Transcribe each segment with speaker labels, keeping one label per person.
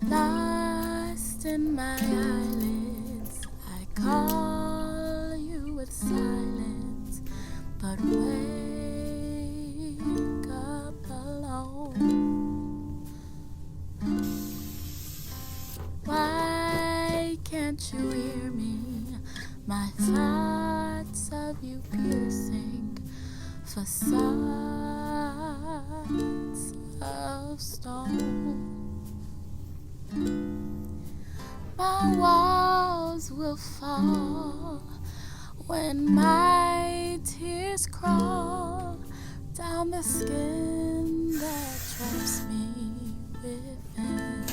Speaker 1: Lost in my eyelids, I call you with silence, but wake up alone. Why can't you hear me? My thoughts of you piercing facades of stone. My walls will fall when my tears crawl down the skin that traps me within.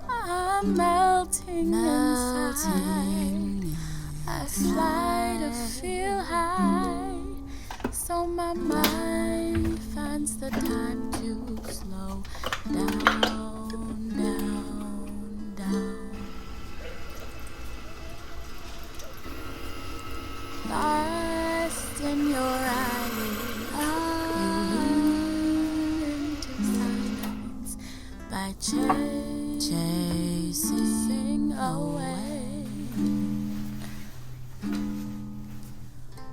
Speaker 1: I'm melting inside. I fly to feel high, so my mind finds the time to slow down, down, down. Lost in your eyelids, you into silence by chasing away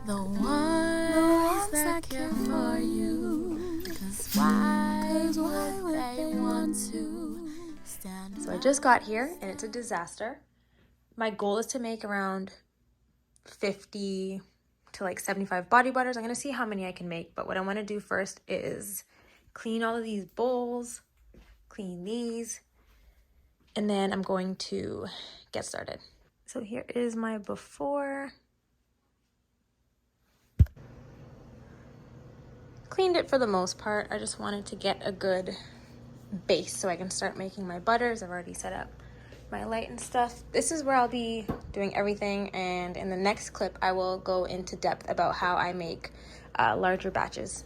Speaker 1: the ones that care for you. 'Cause why would they want to stand?
Speaker 2: So I just got here and it's a disaster. My goal is to make around 50 to like 75 body butters. I'm gonna see how many I can make, but what I want to do first is clean all of these bowls, clean these, and then I'm going to get started. So here is my before. Cleaned it for the most part. I just wanted to get a good base so I can start making my butters. I've already set up my light and stuff. This is where I'll be doing everything, and in the next clip I will go into depth about how I make larger batches.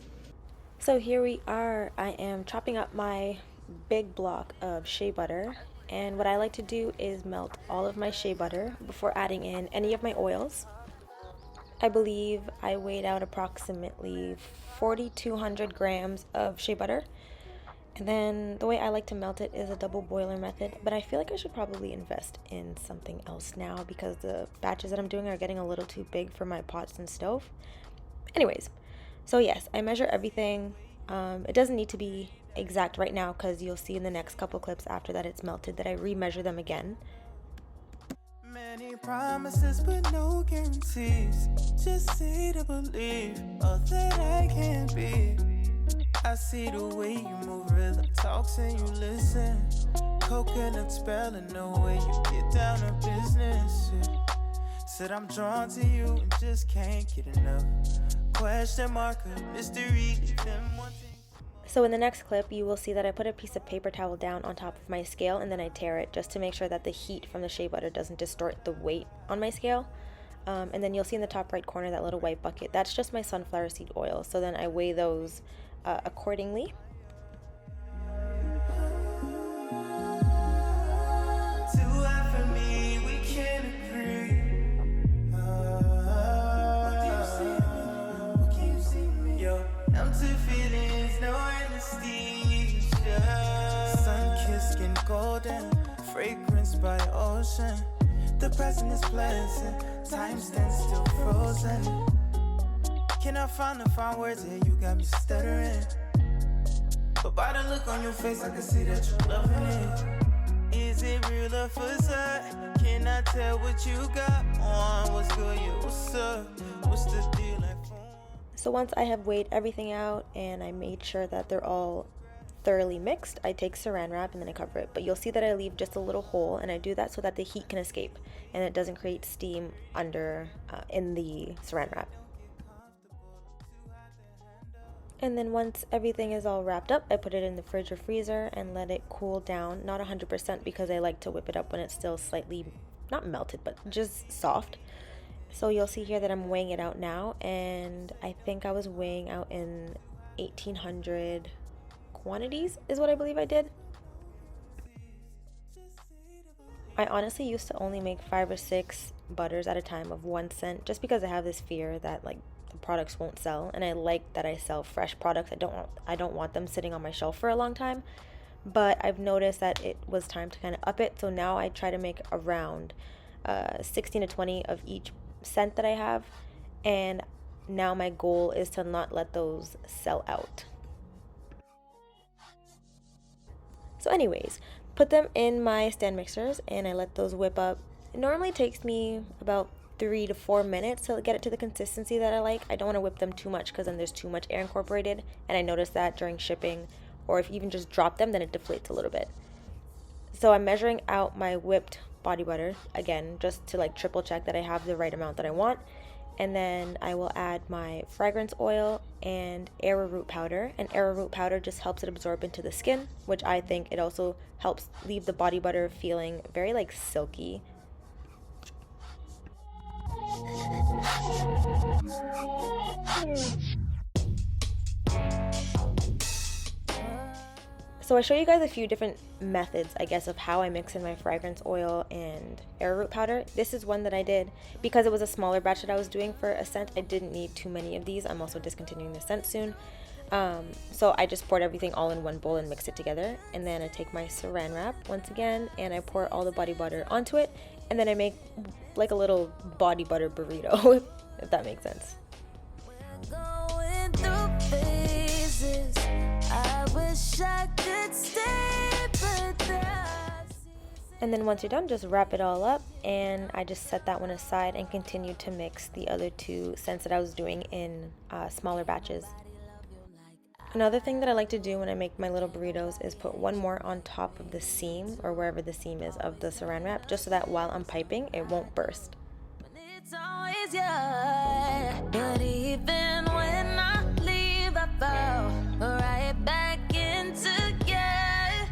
Speaker 2: So here we are. I am chopping up my big block of shea butter, and what I like to do is melt all of my shea butter before adding in any of my oils. I believe I weighed out approximately 4,200 grams of shea butter. And then the way I like to melt it is a double boiler method, but I feel like I should probably invest in something else now because the batches that I'm doing are getting a little too big for my pots and stove. Anyways, so yes, I measure everything. It doesn't need to be exact right now because you'll see in the next couple clips after that it's melted that I remeasure them again.
Speaker 3: Many promises but no guarantees. Just say to believe all that I can be. I see the way you move, rhythm talks and you listen. Coconut spelling the way you get down to business. Yeah. Said I'm drawn to you and just can't get enough. Question mark, a mystery, even one thing.
Speaker 2: So in the next clip, you will see that I put a piece of paper towel down on top of my scale and then I tare it just to make sure that the heat from the shea butter doesn't distort the weight on my scale. And then you'll see in the top right corner that little white bucket. That's just my sunflower seed oil. So then I weigh those accordingly.
Speaker 3: Golden fragrance by ocean. The present is pleasant. Time stands still frozen. Can I find the fine words here? You got me stuttering. But by the look on your face, I can see that you're loving it. Is it real or facade? Can I tell what you got on? What's good? Yeah, what's up? What's the deal?
Speaker 2: So once I have weighed everything out and I made sure that they're all thoroughly mixed, I take saran wrap and then I cover it. But you'll see that I leave just a little hole, and I do that so that the heat can escape and it doesn't create steam under in the saran wrap. And then once everything is all wrapped up, I put it in the fridge or freezer and let it cool down. Not 100% because I like to whip it up when it's still slightly, not melted, but just soft. So you'll see here that I'm weighing it out now, and I think I was weighing out in 1,800 quantities is what I believe I did. I honestly used to only make 5 or 6 butters at a time of 1 cent just because I have this fear that like the products won't sell, and I like that I sell fresh products. I don't want them sitting on my shelf for a long time. but I've noticed that it was time to kind of up it. So now I try to make around 16 to 20 of each scent that I have. And now my goal is to not let those sell out. So anyways, put them in my stand mixers and I let those whip up. It normally takes me about 3 to 4 minutes to get it to the consistency that I like. I don't want to whip them too much because then there's too much air incorporated, and I noticed that during shipping, or if you even just drop them, then it deflates a little bit. So I'm measuring out my whipped body butter again, just to like triple check that I have the right amount that I want. And then I will add my fragrance oil and arrowroot powder. And arrowroot powder just helps it absorb into the skin, which I think it also helps leave the body butter feeling very like silky. So I show you guys a few different methods, I guess, of how I mix in my fragrance oil and arrowroot powder. This is one that I did because it was a smaller batch that I was doing for a scent. I didn't need too many of these. I'm also discontinuing the scent soon. So I just poured everything all in one bowl and mixed it together. And then I take my saran wrap once again and I pour all the body butter onto it. And then I make like a little body butter burrito, if that makes sense. And then once you're done, just wrap it all up, and I just set that one aside and continue to mix the other two scents that I was doing in smaller batches. Another thing that I like to do when I make my little burritos is put one more on top of the seam, or wherever the seam is of the saran wrap, just so that while I'm piping, it won't burst. It's always yeah, but even when I leave, I fall right back into yeah.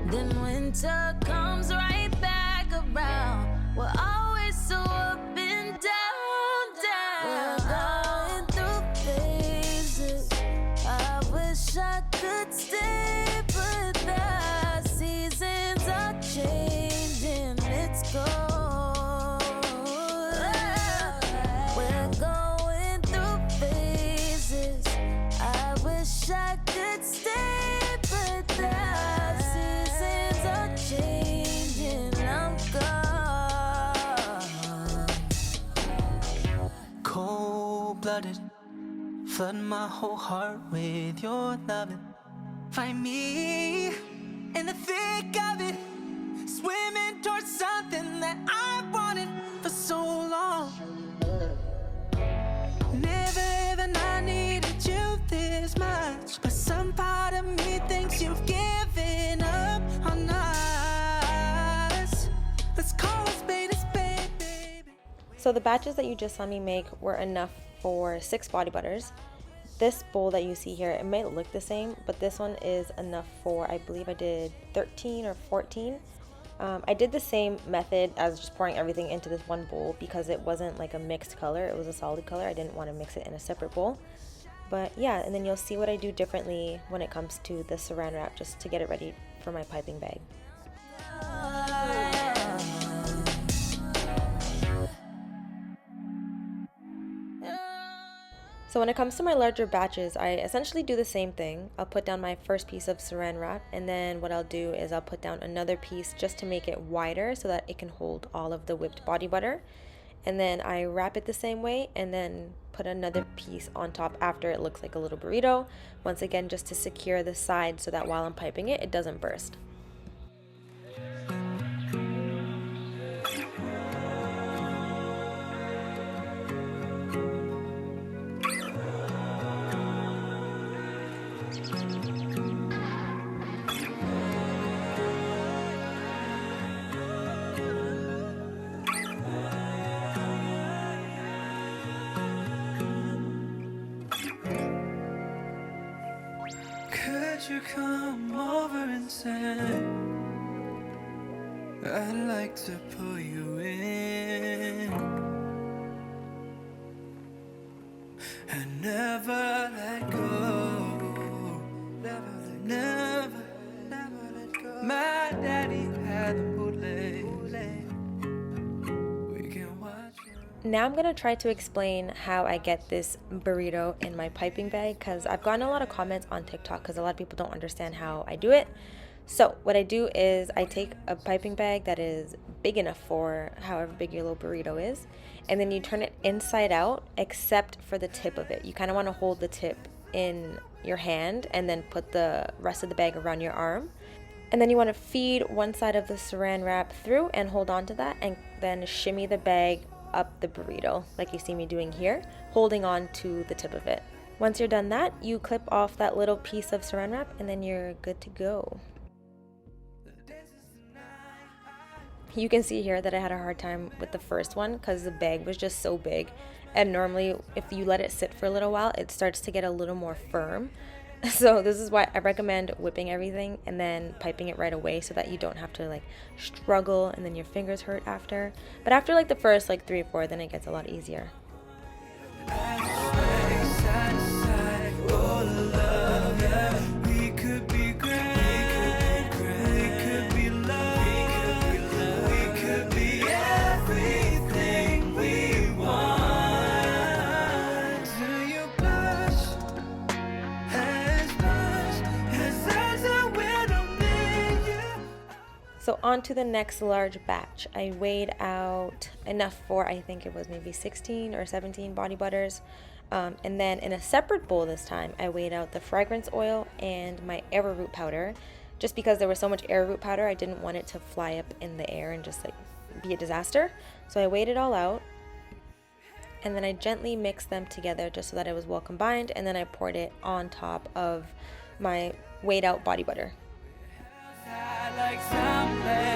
Speaker 2: Then winter comes right back around. We're always so up and down, down. We're going through phases. I wish I could stay, but the seasons are changing. It's cold. We're going through phases. I wish I could stay, but the seasons are changing. I'm gone.
Speaker 3: Cold-blooded, flood my whole heart with your loving. Find me in the thick of it, swimming towards something that I wanted for so long. Never even I needed you this much, but some part of me thinks you've given up on us. Let's call a spade, baby.
Speaker 2: So the batches that you just saw me make were enough for 6 body butters. This bowl that you see here, it might look the same, but this one is enough for, I believe I did 13 or 14. I did the same method as just pouring everything into this one bowl because it wasn't like a mixed color, it was a solid color. I didn't want to mix it in a separate bowl. But yeah, and then you'll see what I do differently when it comes to the saran wrap, just to get it ready for my piping bag. So when it comes to my larger batches, I essentially do the same thing. I'll put down my first piece of saran wrap, and then what I'll do is I'll put down another piece just to make it wider so that it can hold all of the whipped body butter. And then I wrap it the same way and then put another piece on top after it looks like a little burrito. Once again, just to secure the side so that while I'm piping it, it doesn't burst.
Speaker 3: Could you come over and say I'd like to pull you in and never let go, never let go. My daddy had the bootleg. We can watch it.
Speaker 2: Now I'm going to try to explain how I get this burrito in my piping bag, because I've gotten a lot of comments on TikTok because a lot of people don't understand how I do it. So what I do is I take a piping bag that is big enough for however big your little burrito is, and then you turn it inside out except for the tip of it. You kind of want to hold the tip in your hand and then put the rest of the bag around your arm. And then you want to feed one side of the saran wrap through and hold on to that, and then shimmy the bag up the burrito like you see me doing here, holding on to the tip of it. Once you're done that, you clip off that little piece of saran wrap and then you're good to go. You can see here that I had a hard time with the first one because the bag was just so big, and normally if you let it sit for a little while it starts to get a little more firm. So this is why I recommend whipping everything and then piping it right away so that you don't have to like struggle and then your fingers hurt after. But after like the first like 3 or 4, then it gets a lot easier. So on to the next large batch. I weighed out enough for, I think it was maybe 16 or 17 body butters. And then in a separate bowl this time, I weighed out the fragrance oil and my arrowroot powder. Just because there was so much arrowroot powder, I didn't want it to fly up in the air and just like be a disaster. So I weighed it all out. And then I gently mixed them together just so that it was well combined. And then I poured it on top of my weighed out body butter.
Speaker 3: Like some place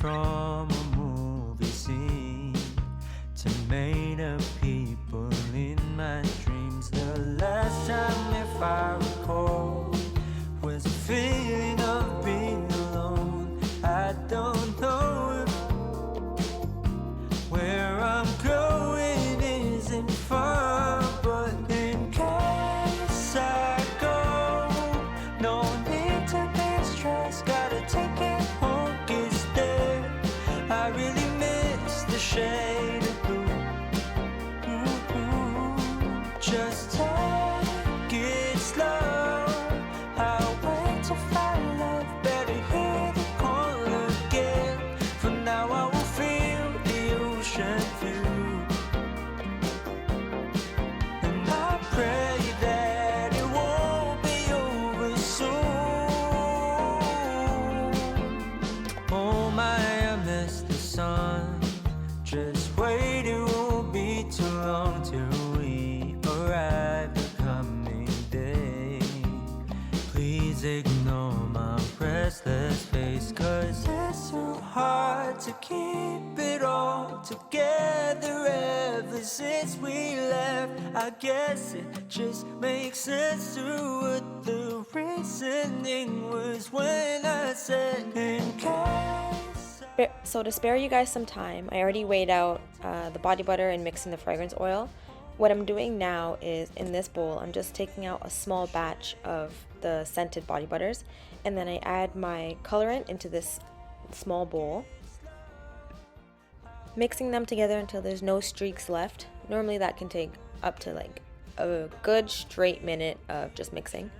Speaker 3: from a movie scene to made up people in my dreams. The last time, if I recall, was a feeling of being alone. I don't know if where I'm going isn't far, but in case I go, no need to be stressed. Gotta take it home. I really miss the shade of blue. Just take it slow. I'll wait to find love. Better hear the call again. For now I will feel the ocean view. And I pray that it won't be over soon. Oh my, sun, just wait, it won't be too long till we arrive the coming day. Please ignore my restless face, cause it's so hard to keep it all together ever since we left. I guess it just makes sense to what the reasoning was when I said in case.
Speaker 2: So to spare you guys some time, I already weighed out the body butter and mixing the fragrance oil. What I'm doing now is in this bowl, I'm just taking out a small batch of the scented body butters, and then I add my colorant into this small bowl, mixing them together until there's no streaks left. Normally that can take up to like a good straight minute of just mixing.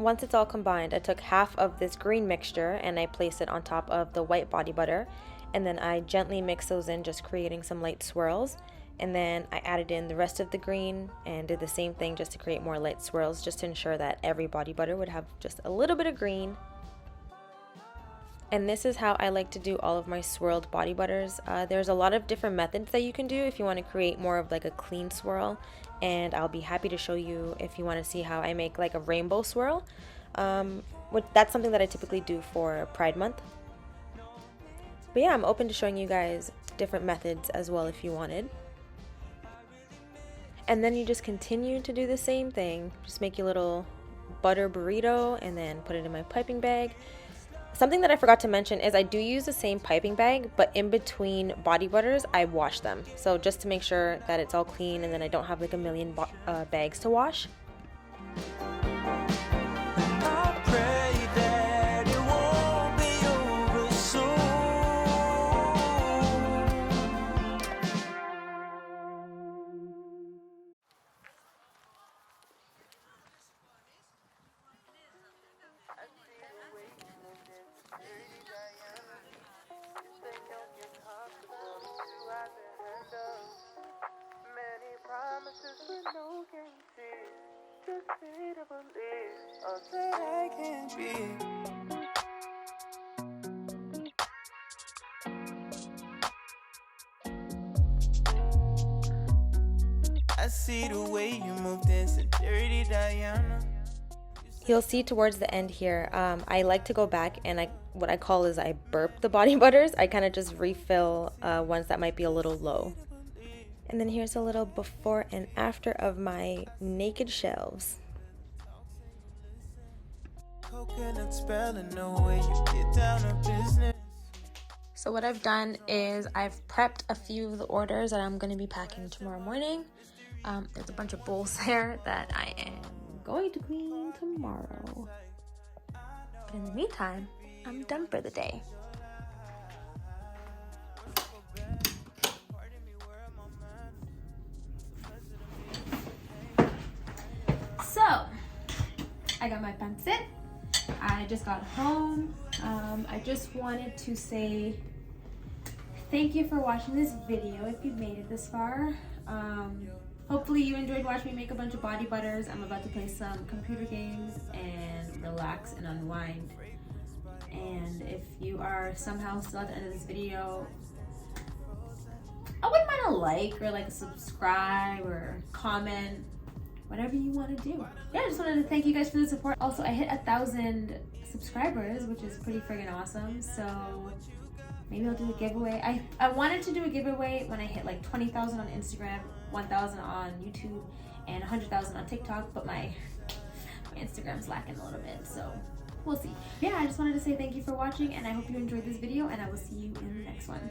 Speaker 2: once it's all combined, I took half of this green mixture and I placed it on top of the white body butter, and then I gently mixed those in, just creating some light swirls. And then I added in the rest of the green and did the same thing just to create more light swirls, just to ensure that every body butter would have just a little bit of green. And this is how I like to do all of my swirled body butters. There's a lot of different methods that you can do if you want to create more of like a clean swirl, and I'll be happy to show you if you want to see how I make like a rainbow swirl. That's something that I typically do for Pride Month. But yeah, I'm open to showing you guys different methods as well if you wanted. And then you just continue to do the same thing. Just make your little butter burrito and then put it in my piping bag. Something that I forgot to mention is I do use the same piping bag, but in between body butters, I wash them. So just to make sure that it's all clean and then I don't have like a million bags to wash.
Speaker 3: I see the way you move, dancing dirty Diana.
Speaker 2: You'll see towards the end here, I like to go back and what I call is I burp the body butters. I kind of just refill ones that might be a little low. And then here's a little before and after of my naked shelves. So what I've done is I've prepped a few of the orders that I'm going to be packing tomorrow morning. There's a bunch of bowls there that I am going to clean tomorrow. But in the meantime, I'm done for the day. So, I got my pancit. I just got home. I just wanted to say thank you for watching this video if you've made it this far. Hopefully you enjoyed watching me make a bunch of body butters. I'm about to play some computer games and relax and unwind. And if you are somehow still at the end of this video, I wouldn't mind a like or like a subscribe or comment, whatever you want to do. Yeah, I just wanted to thank you guys for the support. Also, I hit 1,000 subscribers, which is pretty friggin' awesome. So maybe I'll do a giveaway. I wanted to do a giveaway when I hit like 20,000 on Instagram, 1,000 on YouTube, and 100,000 on TikTok, but my Instagram's lacking a little bit, so we'll see. Yeah, I just wanted to say thank you for watching, and I hope you enjoyed this video, and I will see you in the next one.